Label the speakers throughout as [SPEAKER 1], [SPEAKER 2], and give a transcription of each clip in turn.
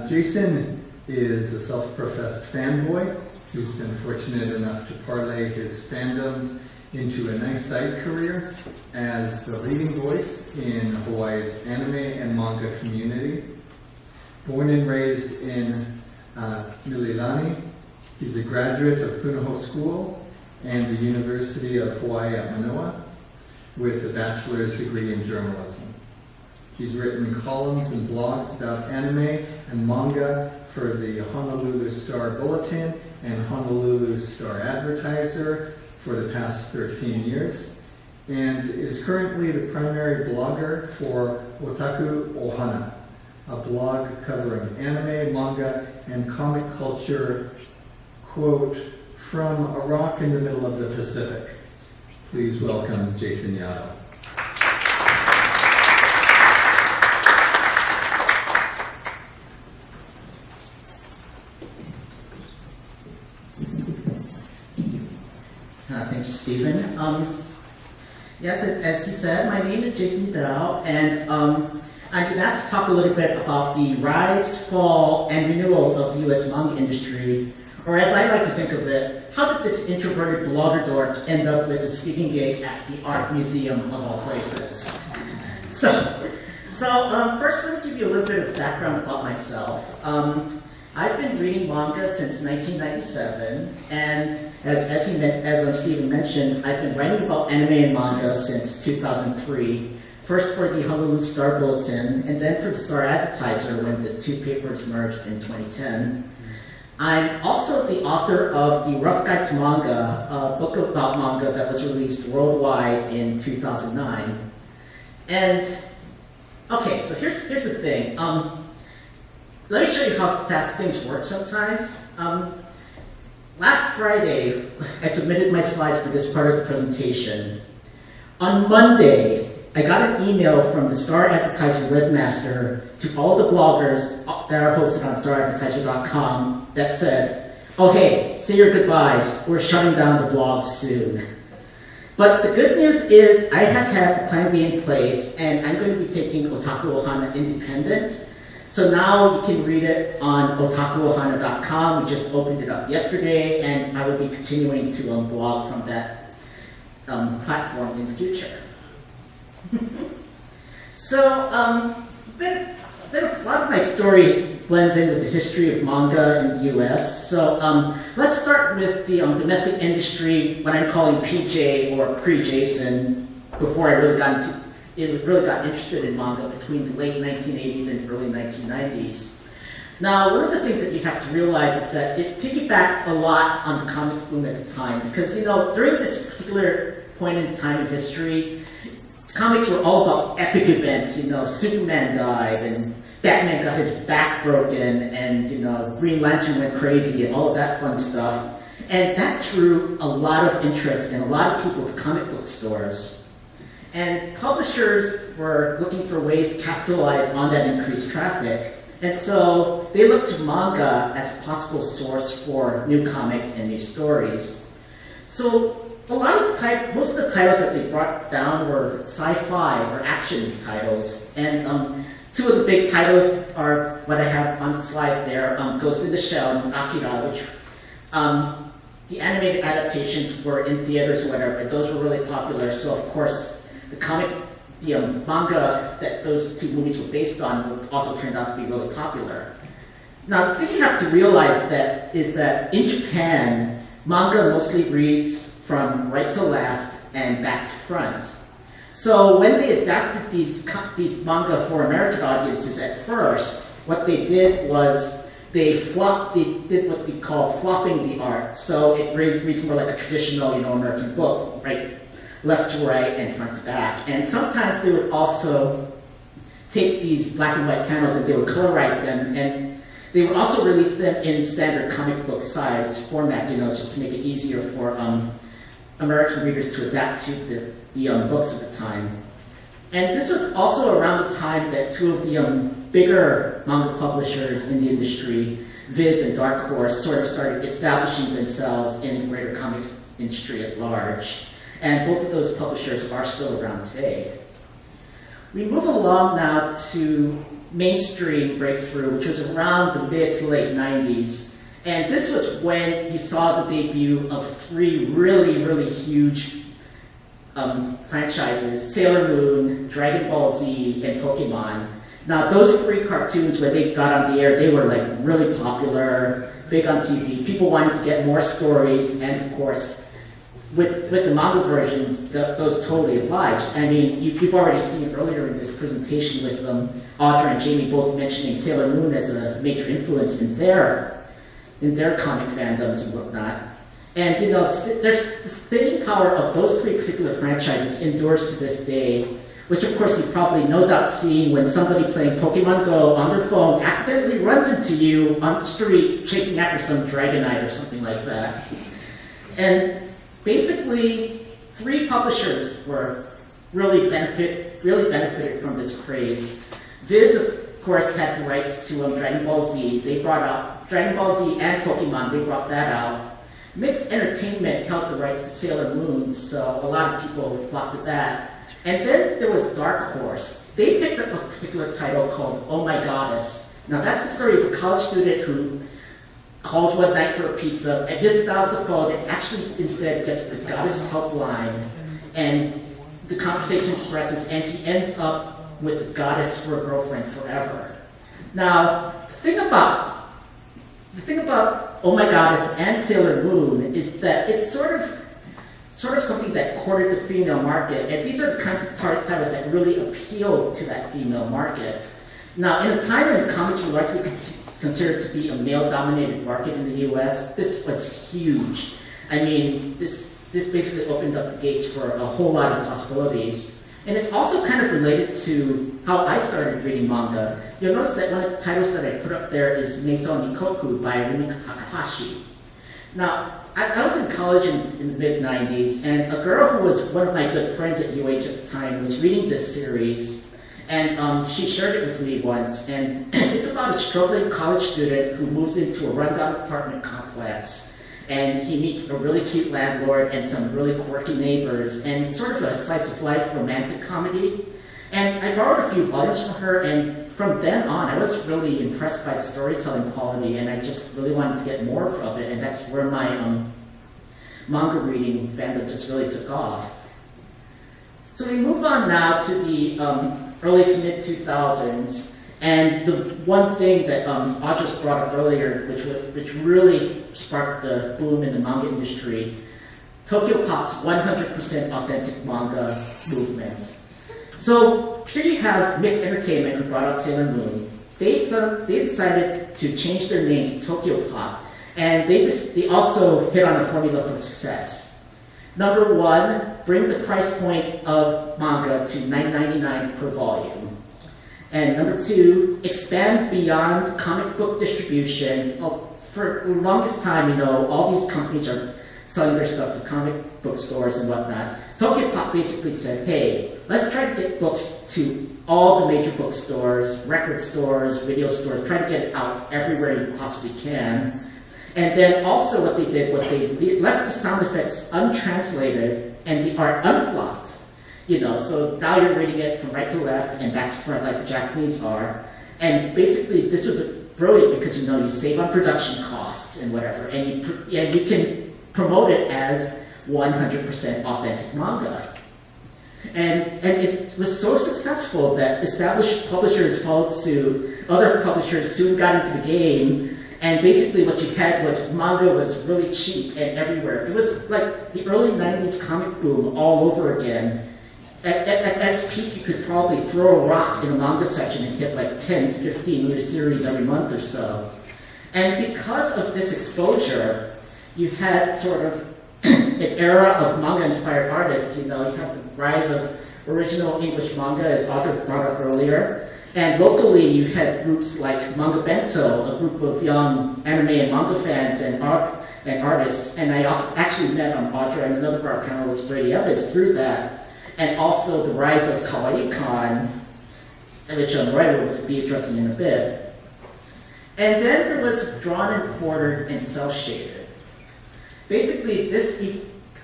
[SPEAKER 1] Jason is a self-professed fanboy who's been fortunate enough to parlay his fandoms into a nice side career as the leading voice in Hawaii's anime and manga community. Born and raised in Mililani, he's a graduate of Punahou School and the University of Hawaii at Manoa with a bachelor's degree in journalism. He's written columns and blogs about anime and manga for the Honolulu Star Bulletin and Honolulu Star-Advertiser for the past 13 years, and is currently the primary blogger for Otaku Ohana, a blog covering anime, manga, and comic culture, quote, from a rock in the middle of the Pacific. Please welcome Jason Yadao.
[SPEAKER 2] Thank you, Stephen. Yes, as he said, my name is Jason Yadao, and I've been asked to talk a little bit about the rise, fall, and renewal of the U.S. manga industry, or as I like to think of it, how did this introverted blogger dork end up with a speaking gig at the Art Museum of all places? So first let me give you a little bit of background about myself. I've been reading manga since 1997, and as Stephen mentioned, I've been writing about anime and manga since 2003, first for the Honolulu Star Bulletin, and then for the Star-Advertiser when the two papers merged in 2010. I'm also the author of the Rough Guide to Manga, a book about manga that was released worldwide in 2009. And, okay, so here's the thing. Let me show you how fast things work sometimes. Last Friday, I submitted my slides for this part of the presentation. On Monday, I got an email from the Star-Advertiser webmaster to all the bloggers that are hosted on Star-Advertiser.com that said, oh hey, say your goodbyes, we're shutting down the blog soon. But the good news is I have had a plan B in place, and I'm going to be taking Otaku Ohana independent. So now you can read it on otakuohana.com. We just opened it up yesterday, and I will be continuing to blog from that platform in the future. So, a lot of my story blends in with the history of manga in the US. So, let's start with the domestic industry, what I'm calling PJ or pre-Jason, before I really got interested in manga between the late 1980s and early 1990s. Now, one of the things that you have to realize is that it piggybacked a lot on the comics boom at the time, because, during this particular point in time in history, comics were all about epic events. Superman died, and Batman got his back broken, and, Green Lantern went crazy, and all of that fun stuff. And that drew a lot of interest and a lot of people to comic book stores. And publishers were looking for ways to capitalize on that increased traffic. And so they looked to manga as a possible source for new comics and new stories. So most of the titles that they brought down were sci-fi or action titles. And two of the big titles are what I have on the slide there, Ghost in the Shell and Akira, which the animated adaptations were in theaters or whatever, but those were really popular. So of course, the manga that those two movies were based on also turned out to be really popular. Now, the thing you have to realize is that in Japan, manga mostly reads from right to left and back to front. So when they adapted these manga for American audiences at first, what they did was they did what we call flopping the art. So it reads more like a traditional, American book, right? Left to right and front to back. And sometimes they would also take these black and white panels and they would colorize them, and they would also release them in standard comic book size format, just to make it easier for American readers to adapt to the books of the time. And this was also around the time that two of the bigger manga publishers in the industry, Viz and Dark Horse, sort of started establishing themselves in the greater comics industry at large. And both of those publishers are still around today. We move along now to mainstream breakthrough, which was around the mid to late 90s. And this was when you saw the debut of 3 really, really huge franchises: Sailor Moon, Dragon Ball Z, and Pokemon. Now, those 3 cartoons, when they got on the air, they were like really popular, big on TV. People wanted to get more stories, and of course, with the manga versions, those totally obliged. I mean, you've already seen earlier in this presentation with Audra and Jamie both mentioning Sailor Moon as a major influence in their comic fandoms and whatnot. And you know, there's the staying power of those 3 particular franchises endures to this day, which of course you've probably no doubt seen when somebody playing Pokemon Go on their phone accidentally runs into you on the street chasing after some Dragonite or something like that. And basically, 3 publishers were really benefited from this craze. Viz, of course, had the rights to Dragon Ball Z. They brought out Dragon Ball Z and Pokemon. They brought that out. Mixed Entertainment held the rights to Sailor Moon, so a lot of people flocked to that. And then there was Dark Horse. They picked up a particular title called Oh My Goddess. Now that's the story of a college student who calls one night for a pizza and misdials the phone and actually instead gets the goddess helpline. And the conversation progresses and he ends up with the goddess for a girlfriend forever. Now, the thing about Oh My Goddess and Sailor Moon is that it's sort of something that courted the female market, and these are the kinds of titles that really appeal to that female market. Now, in a time when comics were largely considered to be a male-dominated market in the U.S., this was huge. I mean, this basically opened up the gates for a whole lot of possibilities. And it's also kind of related to how I started reading manga. You'll notice that one of the titles that I put up there is Meisou Nikoku by Rumiko Takahashi. Now, I was in college in the mid-90s, and a girl who was one of my good friends at UH at the time was reading this series, and she shared it with me once, and it's about a struggling college student who moves into a rundown apartment complex, and he meets a really cute landlord and some really quirky neighbors, and it's sort of a slice-of-life romantic comedy. And I borrowed a few volumes from her, and from then on, I was really impressed by the storytelling quality, and I just really wanted to get more of it, and that's where my manga reading fandom just really took off. So we move on now to the early to mid-2000s, and the one thing that Audra brought up earlier, which really sparked the boom in the manga industry, Tokyo Pop's 100% authentic manga movement. So here you have Mixed Entertainment, who brought out Sailor Moon. They decided to change their name to Tokyo Pop, and they also hit on a formula for success. Number 1, bring the price point of manga to $9.99 per volume. And number 2, expand beyond comic book distribution. For the longest time, all these companies are selling their stuff to comic book stores and whatnot. Tokyo Pop basically said, hey, let's try to get books to all the major bookstores, record stores, video stores, try to get it out everywhere you possibly can. And then also what they did was they left the sound effects untranslated and the art unflopped. So now you're reading it from right to left and back to front like the Japanese are. And basically this was brilliant because you save on production costs and whatever, and you can promote it as 100% authentic manga. And it was so successful that established publishers followed suit. Other publishers soon got into the game, and basically what you had was manga was really cheap and everywhere. It was like the early 90s comic boom all over again. At its peak, you could probably throw a rock in a manga section and hit like 10 to 15 new series every month or so. And because of this exposure, you had sort of an era of manga-inspired artists. You have the rise of original English manga, as Audra brought up earlier. And locally, you had groups like Manga Bento, a group of young anime and manga fans and artists. And I also actually met Audra and another of our panelists, Brady Evans, through that. And also the rise of Kawaii Kon, which Roy will be addressing in a bit. And then there was drawn and quartered and cel-shaded. Basically,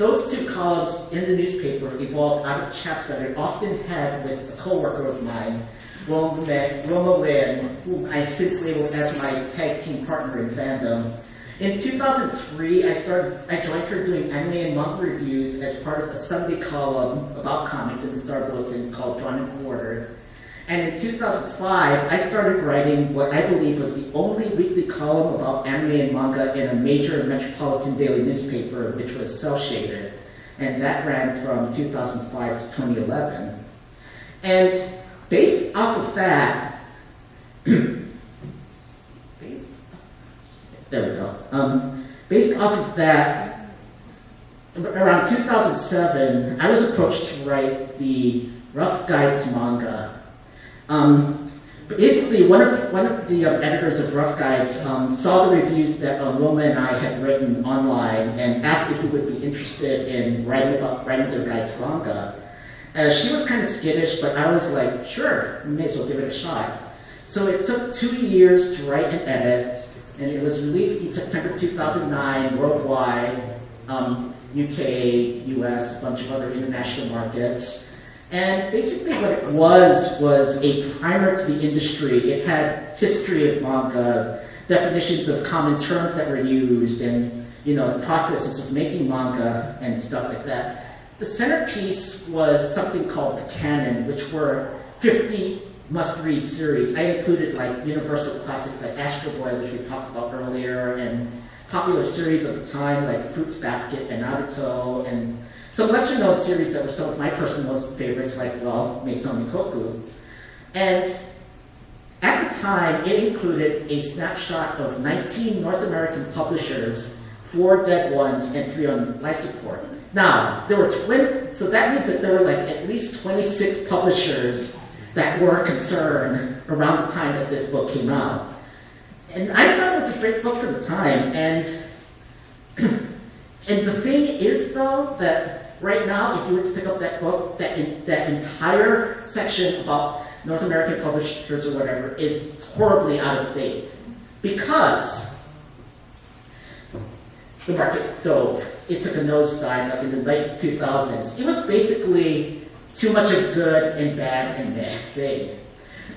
[SPEAKER 2] those two columns in the newspaper evolved out of chats that I often had with a coworker of mine, Roma Lynn, whom I've since labeled as my tag team partner in fandom. In 2003, I joined her doing anime and manga reviews as part of a Sunday column about comics in the Star Bulletin called Drawn and Quartered. And in 2005, I started writing what I believe was the only weekly column about anime and manga in a major metropolitan daily newspaper, which was Cell Shaded. And that ran from 2005 to 2011. And based off of that, there we go. Based off of that, around 2007, I was approached to write the Rough Guide to Manga. Basically, one of the editors of Rough Guides saw the reviews that Roma and I had written online and asked if we would be interested in writing their guide to manga. She was kind of skittish, but I was like, sure, we may as well give it a shot. So it took 2 years to write and edit, and it was released in September 2009 worldwide, UK, US, a bunch of other international markets. And basically what it was a primer to the industry. It had history of manga, definitions of common terms that were used, and processes of making manga and stuff like that. The centerpiece was something called the canon, which were 50 must-read series. I included like universal classics like Astro Boy, which we talked about earlier, and popular series of the time like Fruits Basket and Naruto, and some lesser-known series that were some of my personal favorites like, Meisou Mikoku. And at the time, it included a snapshot of 19 North American publishers, 4 dead ones, and 3 on life support. Now, there were so that means that there were like at least 26 publishers that were concerned around the time that this book came out. And I thought it was a great book for the time. And the thing is, though, that right now, if you were to pick up that book, that entire section about North American publishers or whatever is horribly out of date. Because the market dove. It took a nosedive up in the late 2000s. It was basically too much of good and bad and bad thing.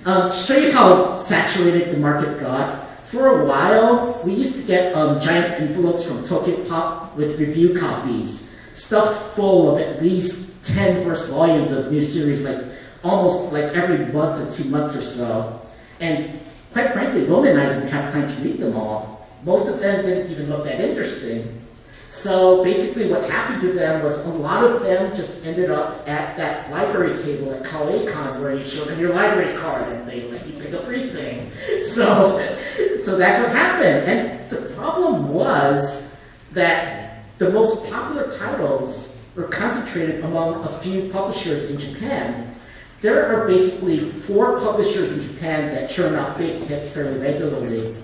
[SPEAKER 2] To show you how saturated the market got, for a while, we used to get giant envelopes from Tokyo Pop with review copies, stuffed full of at least 10 first volumes of new series, like almost like every month or 2 months or so. And quite frankly, Roma and I didn't have time to read them all. Most of them didn't even look that interesting. So basically what happened to them was a lot of them just ended up at that library table at Kawaii Kon where you show them your library card and they let you pick a free thing. So that's what happened. And the problem was that the most popular titles were concentrated among a few publishers in Japan. There are basically 4 publishers in Japan that churn out big hits fairly regularly.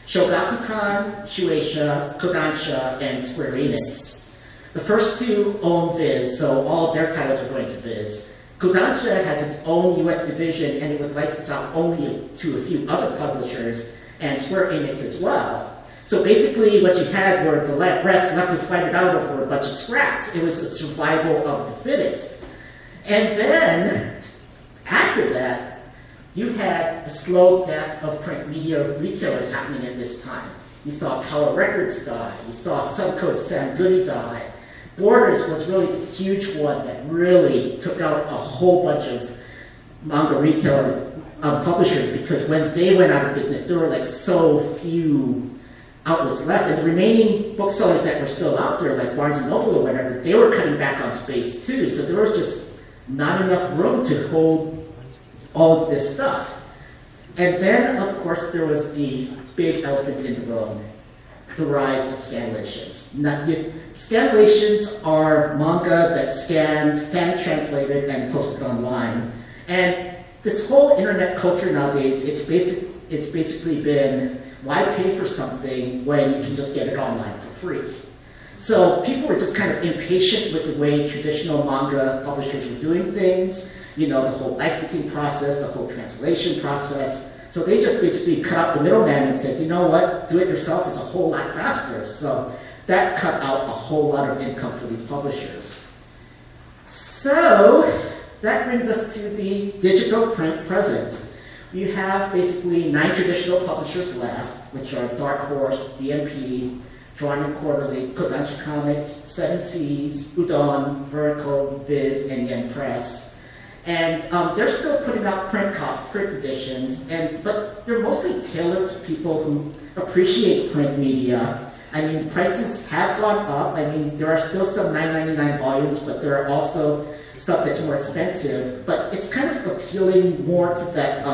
[SPEAKER 2] Shogakukan, Shueisha, Kodansha, and Square Enix. The first 2 own Viz, so all of their titles are going to Viz. Kodansha has its own US division, and it would license out only to a few other publishers, and Square Enix as well. So basically what you had were the rest left to fight it out over a bunch of scraps. It was a survival of the fittest. And then, after that, you had a slow death of print media retailers happening at this time. You saw Tower Records die. You saw Suncoast Sam Goody die. Borders was really the huge one that really took out a whole bunch of manga retailers, publishers, because when they went out of business, there were like so few outlets left. And the remaining booksellers that were still out there, like Barnes & Noble or whatever, they were cutting back on space too. So there was just not enough room to hold all of this stuff. And then, of course, there was the big elephant in the room, the rise of scanlations. Scanlations are manga that's scanned, fan-translated, and posted online. And this whole internet culture nowadays, it's basically been, why pay for something when you can just get it online for free? So people were just kind of impatient with the way traditional manga publishers were doing things. The whole licensing process, the whole translation process. So they just basically cut out the middleman and said, you know what, do it yourself is a whole lot faster. So that cut out a whole lot of income for these publishers. So that brings us to the digital print present. You have basically 9 traditional publishers left, which are Dark Horse, DMP, Drawing Room Quarterly, Kodansha Comics, 7 Seas, Udon, Vertical, Viz, and Yen Press. And they're still putting out print editions, but they're mostly tailored to people who appreciate print media. I mean, prices have gone up. I mean, there are still some $9.99 volumes, but there are also stuff that's more expensive. But it's kind of appealing more to that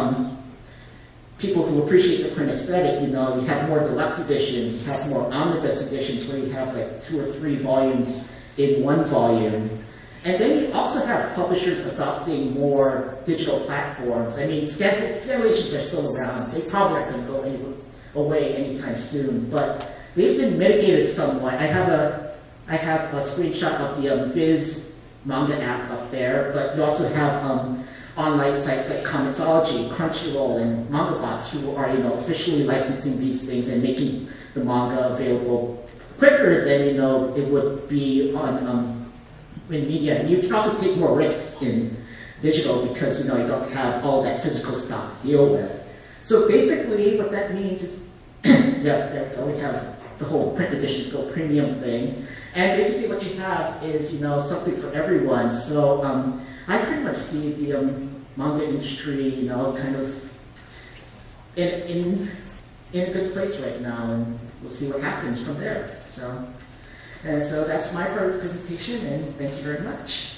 [SPEAKER 2] people who appreciate the print aesthetic. You know, you have more deluxe editions, you have more omnibus editions where you have like 2 or 3 volumes in one volume. And then you also have publishers adopting more digital platforms. I mean, scanlations are still around. They probably aren't going to go away anytime soon, but they've been mitigated somewhat. I have a screenshot of the Viz manga app up there, but you also have online sites like Comixology, Crunchyroll, and MangaBots who are, you know, officially licensing these things and making the manga available quicker than, you know, it would be on in media. And you can also take more risks in digital because, you know, you don't have all that physical stuff to deal with. So basically what that means is, yes, there we go, we have the whole print editions go premium thing. And basically what you have is, you know, something for everyone. So I pretty much see the manga industry, you know, kind of in a good place right now, and we'll see what happens from there. So that's my part of the presentation, and thank you very much.